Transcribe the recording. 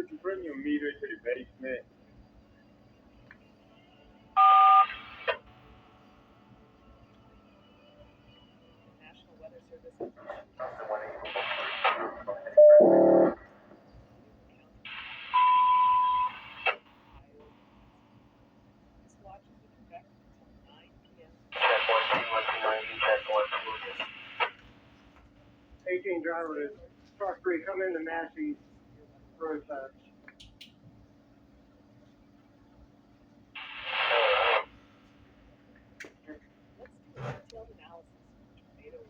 could you bring your meter to the basement? National Weather Service. This watch is in effect until 9 p.m. Check 1 check 18 driver is truck 3, come into Massey roadside. Let's do a detailed analysis of tornado